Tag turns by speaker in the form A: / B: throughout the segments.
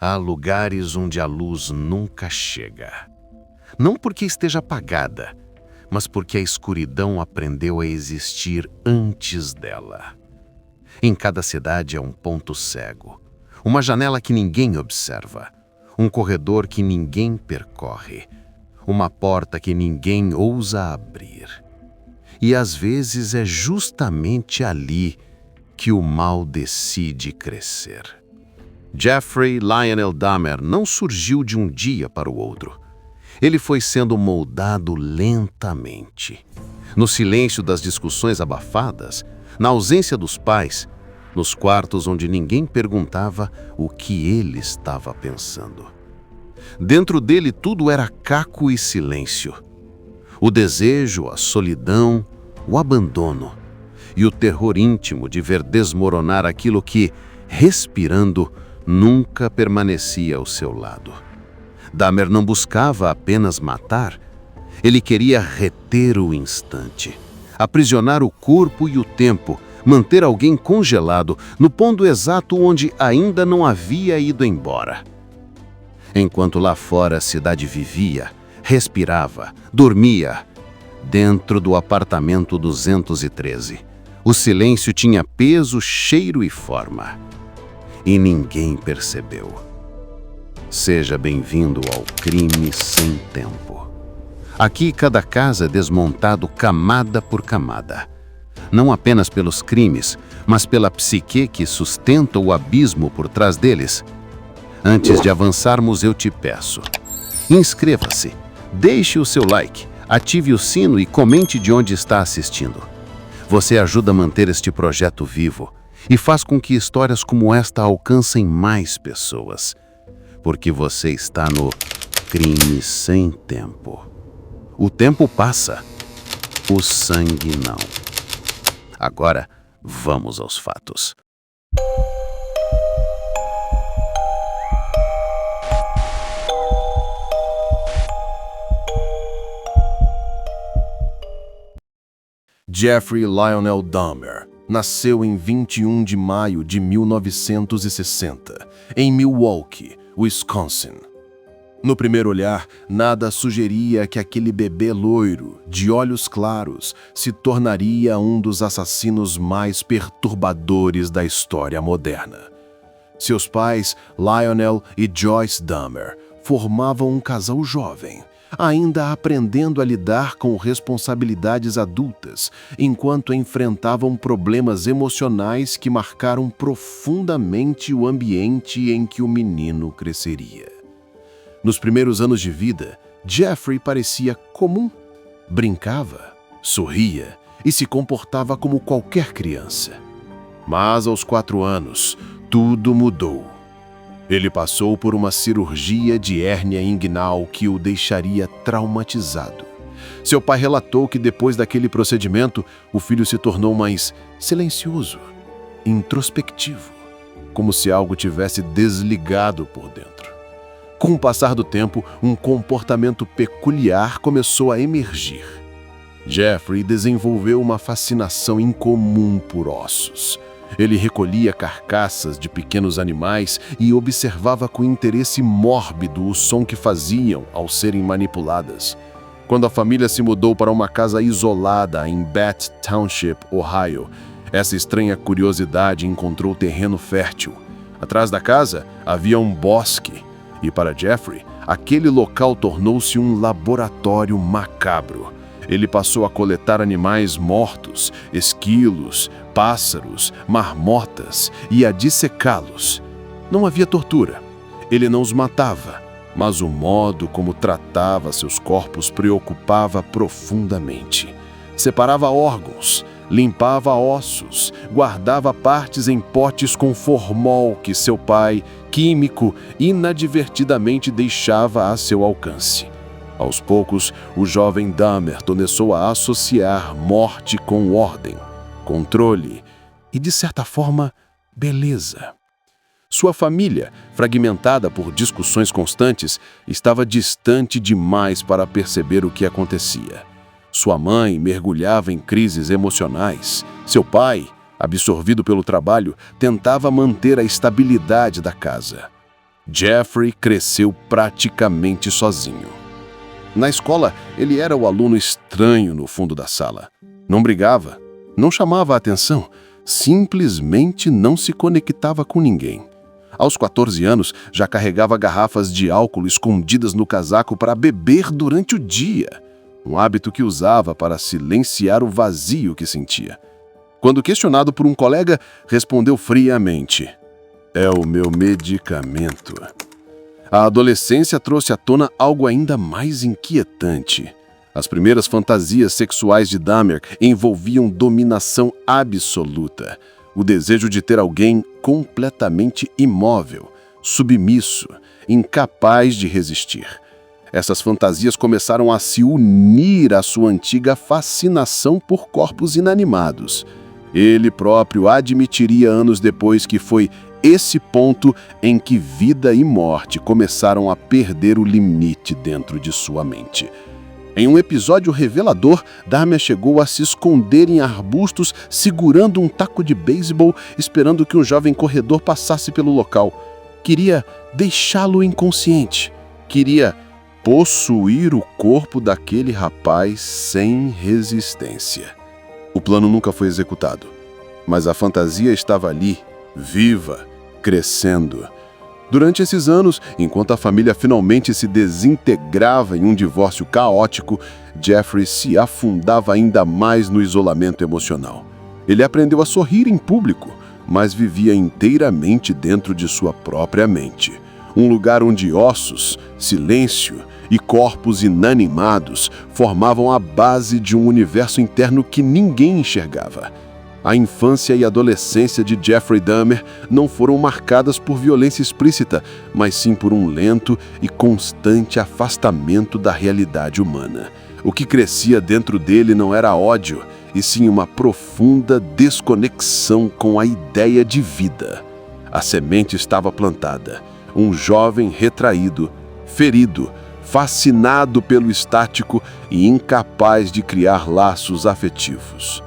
A: Há lugares onde a luz nunca chega. Não porque esteja apagada, mas porque a escuridão aprendeu a existir antes dela. Em cada cidade há um ponto cego, uma janela que ninguém observa, um corredor que ninguém percorre, uma porta que ninguém ousa abrir. E às vezes é justamente ali que o mal decide crescer. Jeffrey Lionel Dahmer não surgiu de um dia para o outro. Ele foi sendo moldado lentamente. No silêncio das discussões abafadas, na ausência dos pais, nos quartos onde ninguém perguntava o que ele estava pensando. Dentro dele tudo era caco e silêncio. O desejo, a solidão, o abandono e o terror íntimo de ver desmoronar aquilo que, respirando, nunca permanecia ao seu lado. Dahmer não buscava apenas matar, ele queria reter o instante, aprisionar o corpo e o tempo, manter alguém congelado no ponto exato onde ainda não havia ido embora. Enquanto lá fora a cidade vivia, respirava, dormia, dentro do apartamento 213, o silêncio tinha peso, cheiro e forma. E ninguém percebeu. Seja bem-vindo ao Crime Sem Tempo. Aqui cada casa é desmontado camada por camada. Não apenas pelos crimes, mas pela psique que sustenta o abismo por trás deles. Antes de avançarmos, eu te peço. Inscreva-se, deixe o seu like, ative o sino e comente de onde está assistindo. Você ajuda a manter este projeto vivo e faz com que histórias como esta alcancem mais pessoas. Porque você está no Crime Sem Tempo. O tempo passa, o sangue não. Agora, vamos aos fatos.
B: Jeffrey Lionel Dahmer nasceu em 21 de maio de 1960, em Milwaukee, Wisconsin. No primeiro olhar, nada sugeria que aquele bebê loiro, de olhos claros, se tornaria um dos assassinos mais perturbadores da história moderna. Seus pais, Lionel e Joyce Dahmer, formavam um casal jovem, ainda aprendendo a lidar com responsabilidades adultas, enquanto enfrentavam problemas emocionais que marcaram profundamente o ambiente em que o menino cresceria. Nos primeiros anos de vida, Jeffrey parecia comum. Brincava, sorria e se comportava como qualquer criança. Mas aos 4 anos, tudo mudou. Ele passou por uma cirurgia de hérnia inguinal que o deixaria traumatizado. Seu pai relatou que depois daquele procedimento, o filho se tornou mais silencioso, introspectivo, como se algo tivesse desligado por dentro. Com o passar do tempo, um comportamento peculiar começou a emergir. Jeffrey desenvolveu uma fascinação incomum por ossos. Ele recolhia carcaças de pequenos animais e observava com interesse mórbido o som que faziam ao serem manipuladas. Quando a família se mudou para uma casa isolada em Bath Township, Ohio, essa estranha curiosidade encontrou terreno fértil. Atrás da casa havia um bosque, e para Jeffrey, aquele local tornou-se um laboratório macabro. Ele passou a coletar animais mortos, esquilos, pássaros, marmotas e a dissecá-los. Não havia tortura. Ele não os matava, mas o modo como tratava seus corpos preocupava profundamente. Separava órgãos, limpava ossos, guardava partes em potes com formol que seu pai, químico, inadvertidamente deixava a seu alcance. Aos poucos, o jovem Dahmer começou a associar morte com ordem, controle e, de certa forma, beleza. Sua família, fragmentada por discussões constantes, estava distante demais para perceber o que acontecia. Sua mãe mergulhava em crises emocionais. Seu pai, absorvido pelo trabalho, tentava manter a estabilidade da casa. Jeffrey cresceu praticamente sozinho. Na escola, ele era o aluno estranho no fundo da sala. Não brigava, não chamava a atenção, simplesmente não se conectava com ninguém. Aos 14 anos, já carregava garrafas de álcool escondidas no casaco para beber durante o dia, um hábito que usava para silenciar o vazio que sentia. Quando questionado por um colega, respondeu friamente: "É o meu medicamento." A adolescência trouxe à tona algo ainda mais inquietante. As primeiras fantasias sexuais de Dahmer envolviam dominação absoluta, o desejo de ter alguém completamente imóvel, submisso, incapaz de resistir. Essas fantasias começaram a se unir à sua antiga fascinação por corpos inanimados. Ele próprio admitiria anos depois que foi esse ponto em que vida e morte começaram a perder o limite dentro de sua mente. Em um episódio revelador, Dahmer chegou a se esconder em arbustos segurando um taco de beisebol, esperando que um jovem corredor passasse pelo local. Queria deixá-lo inconsciente. Queria possuir o corpo daquele rapaz sem resistência. O plano nunca foi executado, mas a fantasia estava ali, viva, crescendo. Durante esses anos, enquanto a família finalmente se desintegrava em um divórcio caótico, Jeffrey se afundava ainda mais no isolamento emocional. Ele aprendeu a sorrir em público, mas vivia inteiramente dentro de sua própria mente. Um lugar onde ossos, silêncio e corpos inanimados formavam a base de um universo interno que ninguém enxergava. A infância e adolescência de Jeffrey Dahmer não foram marcadas por violência explícita, mas sim por um lento e constante afastamento da realidade humana. O que crescia dentro dele não era ódio, e sim uma profunda desconexão com a ideia de vida. A semente estava plantada. Um jovem retraído, ferido, fascinado pelo estático e incapaz de criar laços afetivos.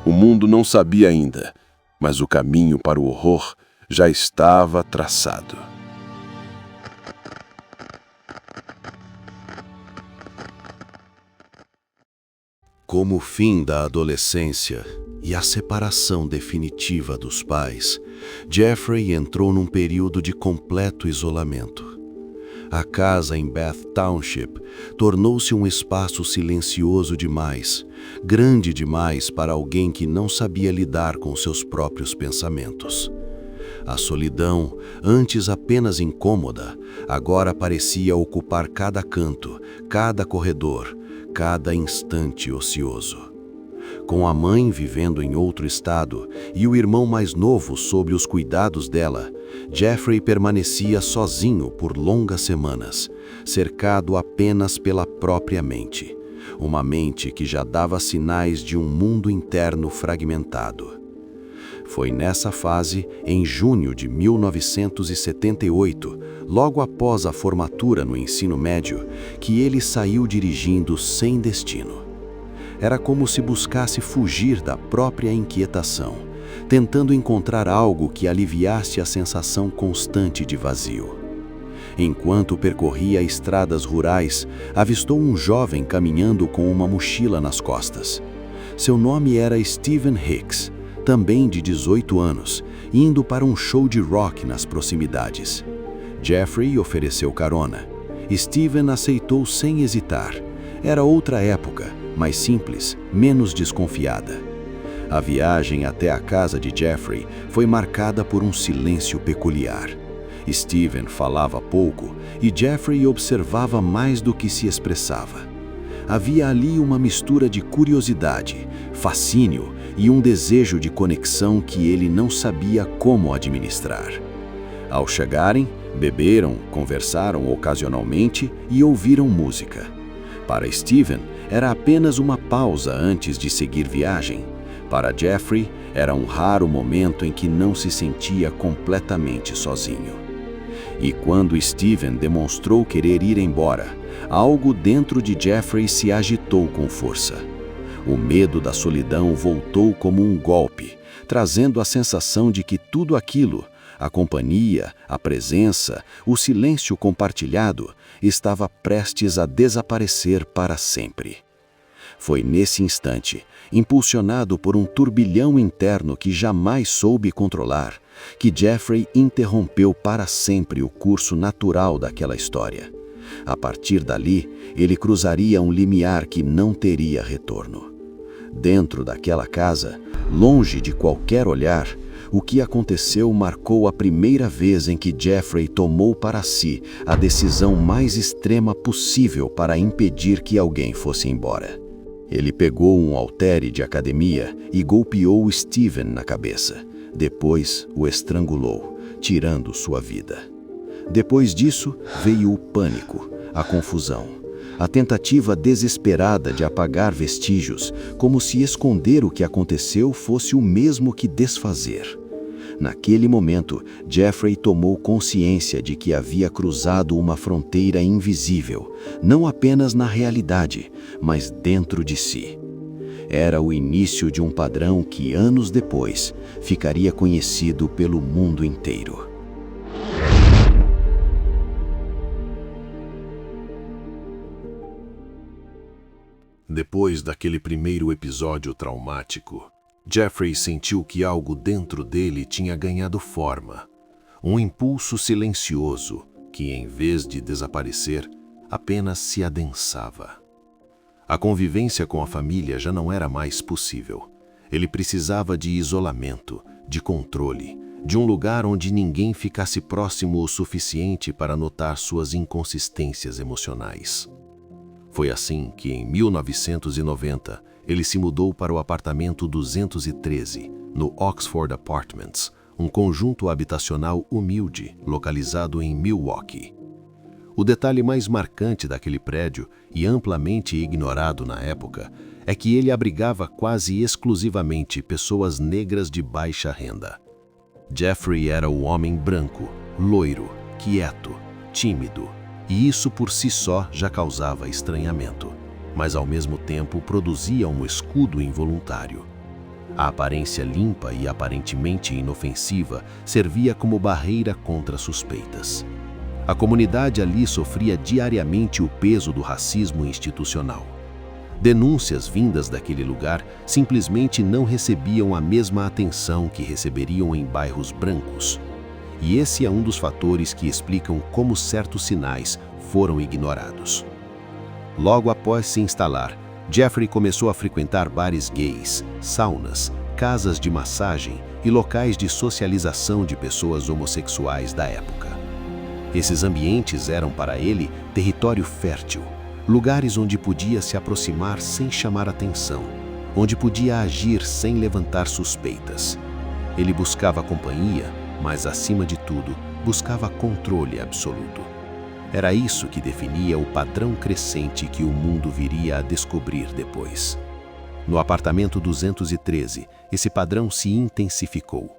B: O mundo não sabia ainda, mas o caminho para o horror já estava traçado.
C: Como o fim da adolescência e a separação definitiva dos pais, Jeffrey entrou num período de completo isolamento. A casa em Bath Township tornou-se um espaço silencioso demais, grande demais para alguém que não sabia lidar com seus próprios pensamentos. A solidão, antes apenas incômoda, agora parecia ocupar cada canto, cada corredor, cada instante ocioso. Com a mãe vivendo em outro estado e o irmão mais novo sob os cuidados dela, Jeffrey permanecia sozinho por longas semanas, cercado apenas pela própria mente, uma mente que já dava sinais de um mundo interno fragmentado. Foi nessa fase, em junho de 1978, logo após a formatura no ensino médio, que ele saiu dirigindo sem destino. Era como se buscasse fugir da própria inquietação, tentando encontrar algo que aliviasse a sensação constante de vazio. Enquanto percorria estradas rurais, avistou um jovem caminhando com uma mochila nas costas. Seu nome era Stephen Hicks, também de 18 anos, indo para um show de rock nas proximidades. Jeffrey ofereceu carona. Stephen aceitou sem hesitar. Era outra época, mais simples, menos desconfiada. A viagem até a casa de Jeffrey foi marcada por um silêncio peculiar. Stephen falava pouco e Jeffrey observava mais do que se expressava. Havia ali uma mistura de curiosidade, fascínio e um desejo de conexão que ele não sabia como administrar. Ao chegarem, beberam, conversaram ocasionalmente e ouviram música. Para Stephen, era apenas uma pausa antes de seguir viagem. Para Jeffrey, era um raro momento em que não se sentia completamente sozinho. E quando Stephen demonstrou querer ir embora, algo dentro de Jeffrey se agitou com força. O medo da solidão voltou como um golpe, trazendo a sensação de que tudo aquilo, A companhia, a presença, o silêncio compartilhado estava prestes a desaparecer para sempre. Foi nesse instante, impulsionado por um turbilhão interno que jamais soube controlar, que Jeffrey interrompeu para sempre o curso natural daquela história. A partir dali, ele cruzaria um limiar que não teria retorno. Dentro daquela casa, longe de qualquer olhar, o que aconteceu marcou a primeira vez em que Jeffrey tomou para si a decisão mais extrema possível para impedir que alguém fosse embora. Ele pegou um haltere de academia e golpeou Steven na cabeça. Depois o estrangulou, tirando sua vida. Depois disso, veio o pânico, a confusão, a tentativa desesperada de apagar vestígios, como se esconder o que aconteceu fosse o mesmo que desfazer. Naquele momento, Jeffrey tomou consciência de que havia cruzado uma fronteira invisível, não apenas na realidade, mas dentro de si. Era o início de um padrão que, anos depois, ficaria conhecido pelo mundo inteiro.
A: Depois daquele primeiro episódio traumático, Jeffrey sentiu que algo dentro dele tinha ganhado forma. Um impulso silencioso que, em vez de desaparecer, apenas se adensava. A convivência com a família já não era mais possível. Ele precisava de isolamento, de controle, de um lugar onde ninguém ficasse próximo o suficiente para notar suas inconsistências emocionais. Foi assim que, em 1990, ele se mudou para o apartamento 213, no Oxford Apartments, um conjunto habitacional humilde localizado em Milwaukee. O detalhe mais marcante daquele prédio, e amplamente ignorado na época, é que ele abrigava quase exclusivamente pessoas negras de baixa renda. Jeffrey era o homem branco, loiro, quieto, tímido, e isso por si só já causava estranhamento, mas ao mesmo tempo produzia um escudo involuntário. A aparência limpa e aparentemente inofensiva servia como barreira contra suspeitas. A comunidade ali sofria diariamente o peso do racismo institucional. Denúncias vindas daquele lugar simplesmente não recebiam a mesma atenção que receberiam em bairros brancos. E esse é um dos fatores que explicam como certos sinais foram ignorados. Logo após se instalar, Jeffrey começou a frequentar bares gays, saunas, casas de massagem e locais de socialização de pessoas homossexuais da época. Esses ambientes eram para ele território fértil, lugares onde podia se aproximar sem chamar atenção, onde podia agir sem levantar suspeitas. Ele buscava companhia, mas acima de tudo, buscava controle absoluto. Era isso que definia o padrão crescente que o mundo viria a descobrir depois. No apartamento 213, esse padrão se intensificou.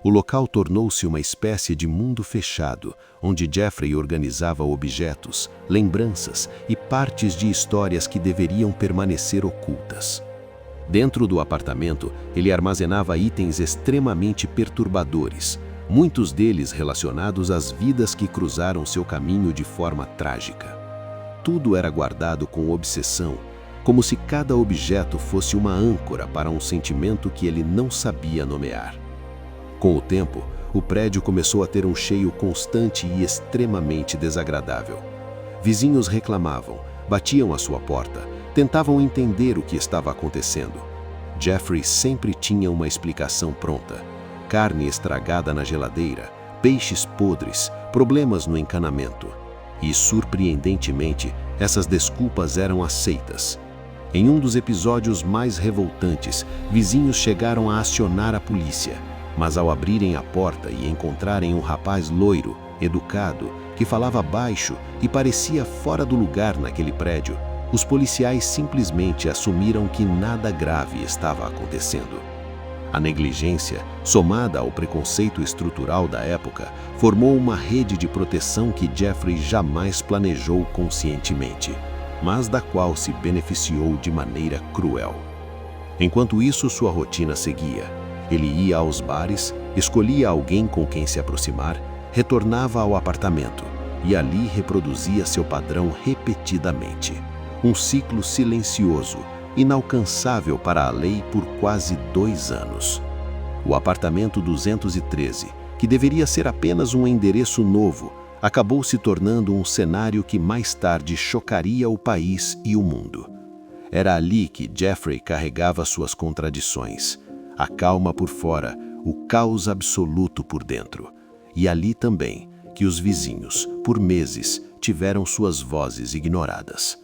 A: O local tornou-se uma espécie de mundo fechado, onde Jeffrey organizava objetos, lembranças e partes de histórias que deveriam permanecer ocultas. Dentro do apartamento, ele armazenava itens extremamente perturbadores, muitos deles relacionados às vidas que cruzaram seu caminho de forma trágica. Tudo era guardado com obsessão, como se cada objeto fosse uma âncora para um sentimento que ele não sabia nomear. Com o tempo, o prédio começou a ter um cheiro constante e extremamente desagradável. Vizinhos reclamavam, batiam à sua porta, tentavam entender o que estava acontecendo. Jeffrey sempre tinha uma explicação pronta: carne estragada na geladeira, peixes podres, problemas no encanamento. E, surpreendentemente, essas desculpas eram aceitas. Em um dos episódios mais revoltantes, vizinhos chegaram a acionar a polícia. Mas ao abrirem a porta e encontrarem um rapaz loiro, educado, que falava baixo e parecia fora do lugar naquele prédio, os policiais simplesmente assumiram que nada grave estava acontecendo. A negligência, somada ao preconceito estrutural da época, formou uma rede de proteção que Jeffrey jamais planejou conscientemente, mas da qual se beneficiou de maneira cruel. Enquanto isso, sua rotina seguia.
C: Ele ia aos bares, escolhia alguém com quem se aproximar, retornava ao apartamento e ali reproduzia seu padrão repetidamente. Um ciclo silencioso, inalcançável para a lei por quase 2 anos. O apartamento 213, que deveria ser apenas um endereço novo, acabou se tornando um cenário que mais tarde chocaria o país e o mundo. Era ali que Jeffrey carregava suas contradições, a calma por fora, o caos absoluto por dentro. E ali também que os vizinhos, por meses, tiveram suas vozes ignoradas.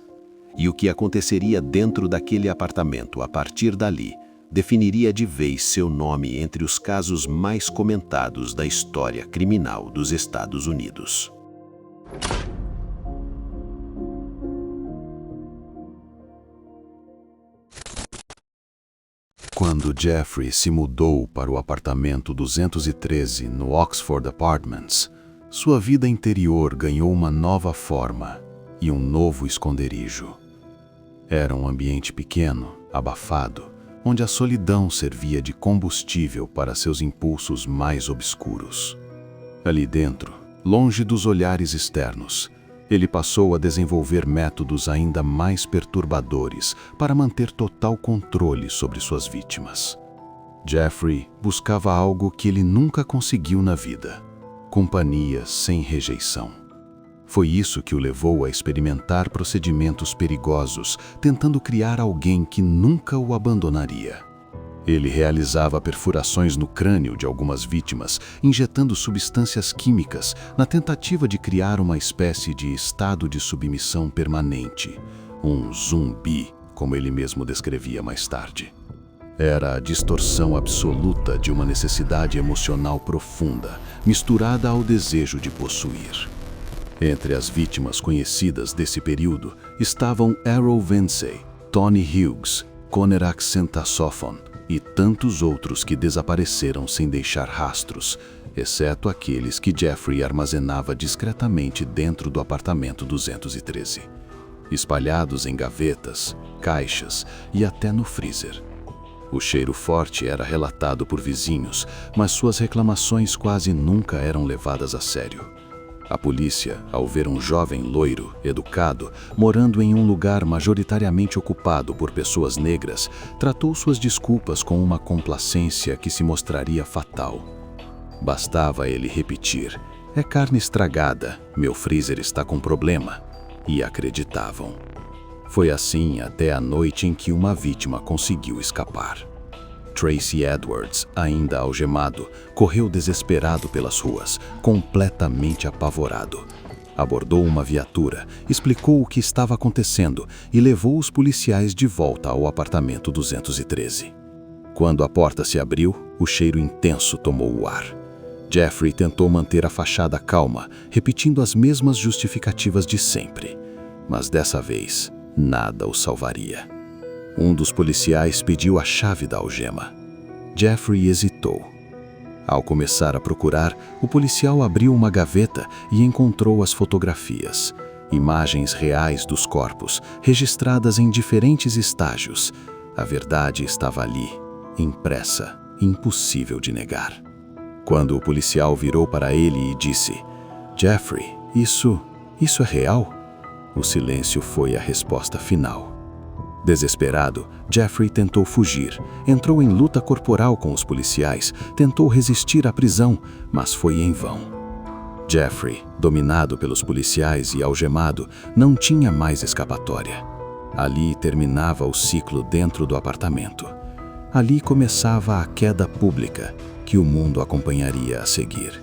C: E o que aconteceria dentro daquele apartamento a partir dali definiria de vez seu nome entre os casos mais comentados da história criminal dos Estados Unidos. Quando Jeffrey se mudou para o apartamento 213 no Oxford Apartments, sua vida interior ganhou uma nova forma e um novo esconderijo. Era um ambiente pequeno, abafado, onde a solidão servia de combustível para seus impulsos mais obscuros. Ali dentro, longe dos olhares externos, ele passou a desenvolver métodos ainda mais perturbadores para manter total controle sobre suas vítimas. Jeffrey buscava algo que ele nunca conseguiu na vida: companhia sem rejeição. Foi isso que o levou a experimentar procedimentos perigosos, tentando criar alguém que nunca o abandonaria. Ele realizava perfurações no crânio de algumas vítimas, injetando substâncias químicas na tentativa de criar uma espécie de estado de submissão permanente, um zumbi, como ele mesmo descrevia mais tarde. Era a distorção absoluta de uma necessidade emocional profunda, misturada ao desejo de possuir. Entre as vítimas conhecidas desse período estavam Errol Vincey, Tony Hughes, Conner Xentasophon e tantos outros que desapareceram sem deixar rastros, exceto aqueles que Jeffrey armazenava discretamente dentro do apartamento 213, espalhados em gavetas, caixas e até no freezer. O cheiro forte era relatado por vizinhos, mas suas reclamações quase nunca eram levadas a sério. A polícia, ao ver um jovem loiro, educado, morando em um lugar majoritariamente ocupado por pessoas negras, tratou suas desculpas com uma complacência que se mostraria fatal. Bastava ele repetir: "É carne estragada, meu freezer está com problema", e acreditavam. Foi assim até a noite em que uma vítima conseguiu escapar. Tracy Edwards, ainda algemado, correu desesperado pelas ruas, completamente apavorado. Abordou uma viatura, explicou o que estava acontecendo e levou os policiais de volta ao apartamento 213. Quando a porta se abriu, o cheiro intenso tomou o ar. Jeffrey tentou manter a fachada calma, repetindo as mesmas justificativas de sempre. Mas dessa vez, nada o salvaria. Um dos policiais pediu a chave da algema. Jeffrey hesitou. Ao começar a procurar, o policial abriu uma gaveta e encontrou as fotografias. Imagens reais dos corpos, registradas em diferentes estágios. A verdade estava ali, impressa, impossível de negar. Quando o policial virou para ele e disse: "Jeffrey, isso é real?" O silêncio foi a resposta final. Desesperado, Jeffrey tentou fugir, entrou em luta corporal com os policiais, tentou resistir à prisão, mas foi em vão. Jeffrey, dominado pelos policiais e algemado, não tinha mais escapatória. Ali terminava o ciclo dentro do apartamento. Ali começava a queda pública, que o mundo acompanharia a seguir.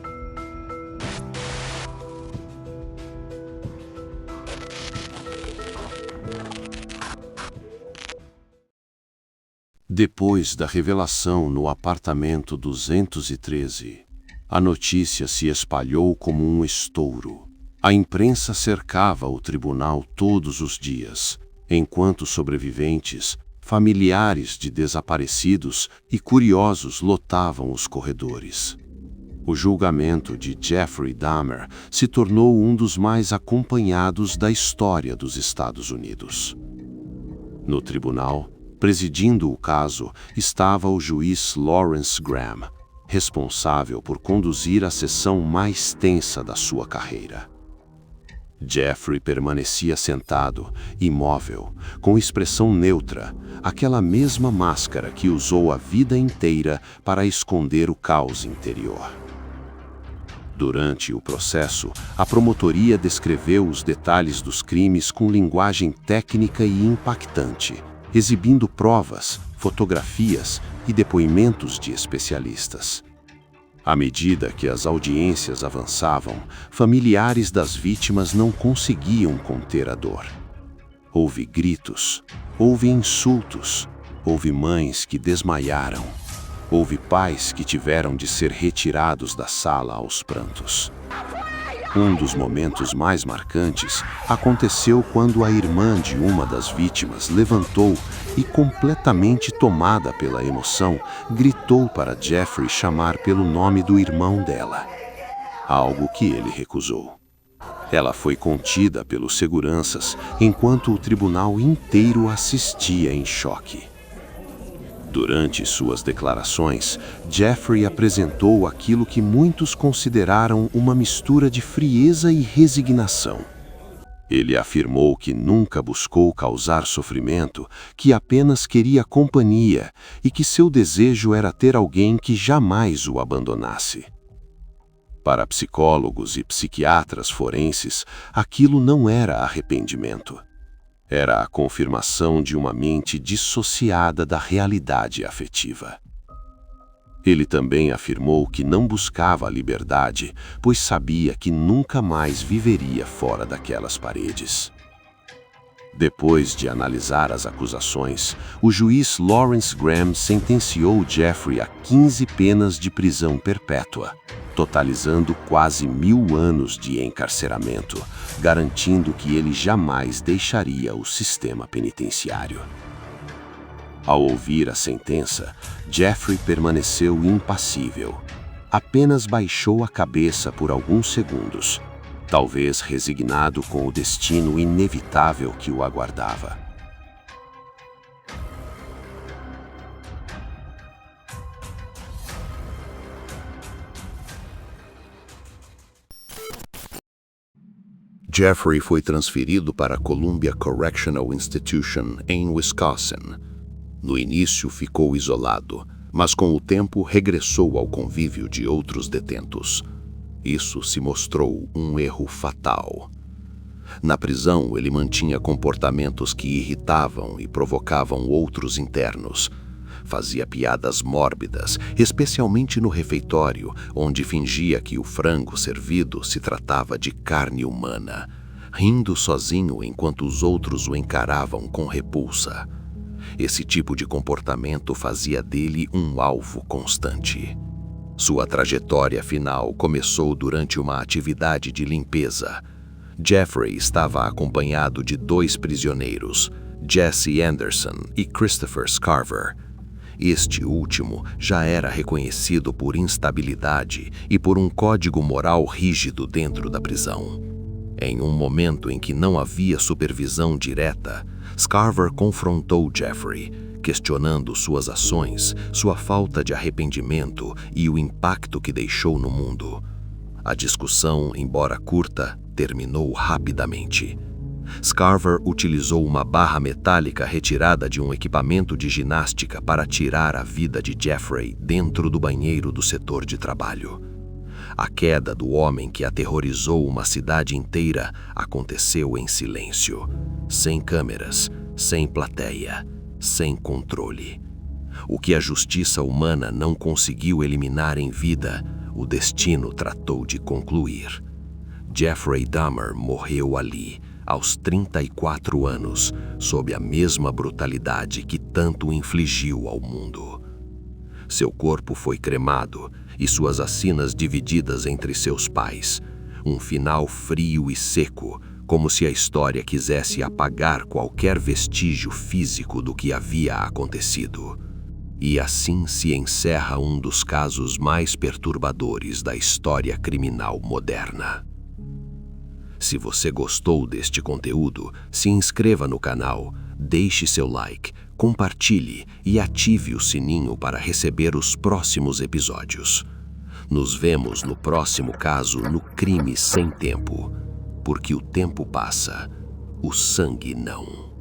A: Depois da revelação no apartamento 213, a notícia se espalhou como um estouro. A imprensa cercava o tribunal todos os dias, enquanto sobreviventes, familiares de desaparecidos e curiosos lotavam os corredores. O julgamento de Jeffrey Dahmer se tornou um dos mais acompanhados da história dos Estados Unidos. No tribunal, Presidindo o caso estava o juiz Lawrence Graham, responsável por conduzir a sessão mais tensa da sua carreira. Jeffrey permanecia sentado, imóvel, com expressão neutra, aquela mesma máscara que usou a vida inteira para esconder o caos interior. Durante o processo, a promotoria descreveu os detalhes dos crimes com linguagem técnica e impactante, exibindo provas, fotografias e depoimentos de especialistas. À medida que as audiências avançavam, familiares das vítimas não conseguiam conter a dor. Houve gritos, houve insultos, houve mães que desmaiaram, houve pais que tiveram de ser retirados da sala aos prantos. Um dos momentos mais marcantes aconteceu quando a irmã de uma das vítimas levantou e, completamente tomada pela emoção, gritou para Jeffrey chamar pelo nome do irmão dela, algo que ele recusou. Ela foi contida pelos seguranças enquanto o tribunal inteiro assistia em choque. Durante suas declarações, Jeffrey apresentou aquilo que muitos consideraram uma mistura de frieza e resignação. Ele afirmou que nunca buscou causar sofrimento, que apenas queria companhia e que seu desejo era ter alguém que jamais o abandonasse. Para psicólogos e psiquiatras forenses, aquilo não era arrependimento. Era a confirmação de uma mente dissociada da realidade afetiva. Ele também afirmou que não buscava a liberdade, pois sabia que nunca mais viveria fora daquelas paredes. Depois de analisar as acusações, o juiz Lawrence Graham sentenciou Jeffrey a 15 penas de prisão perpétua, totalizando quase 1000 anos de encarceramento, garantindo que ele jamais deixaria o sistema penitenciário. Ao ouvir a sentença, Jeffrey permaneceu impassível. Apenas baixou a cabeça por alguns segundos, talvez resignado com o destino inevitável que o aguardava.
C: Jeffrey foi transferido para a Columbia Correctional Institution, em Wisconsin. No início ficou isolado, mas com o tempo regressou ao convívio de outros detentos. Isso se mostrou um erro fatal. Na prisão, ele mantinha comportamentos que irritavam e provocavam outros internos. Fazia piadas mórbidas, especialmente no refeitório, onde fingia que o frango servido se tratava de carne humana, rindo sozinho enquanto os outros o encaravam com repulsa. Esse tipo de comportamento fazia dele um alvo constante. Sua trajetória final começou durante uma atividade de limpeza. Jeffrey estava acompanhado de 2 prisioneiros, Jesse Anderson e Christopher Scarver. Este último já era reconhecido por instabilidade e por um código moral rígido dentro da prisão. Em um momento em que não havia supervisão direta, Scarver confrontou Jeffrey, questionando suas ações, sua falta de arrependimento e o impacto que deixou no mundo. A discussão, embora curta, terminou rapidamente. Scarver utilizou uma barra metálica retirada de um equipamento de ginástica para tirar a vida de Jeffrey dentro do banheiro do setor de trabalho. A queda do homem que aterrorizou uma cidade inteira aconteceu em silêncio, sem câmeras, sem plateia, sem controle. O que a justiça humana não conseguiu eliminar em vida, o destino tratou de concluir. Jeffrey Dahmer morreu ali, aos 34 anos, sob a mesma brutalidade que tanto infligiu ao mundo. Seu corpo foi cremado e suas assinas divididas entre seus pais. Um final frio e seco, como se a história quisesse apagar qualquer vestígio físico do que havia acontecido. E assim se encerra um dos casos mais perturbadores da história criminal moderna. Se você gostou deste conteúdo, se inscreva no canal, deixe seu like, compartilhe e ative o sininho para receber os próximos episódios. Nos vemos no próximo caso no Crime Sem Tempo, porque o tempo passa, o sangue não.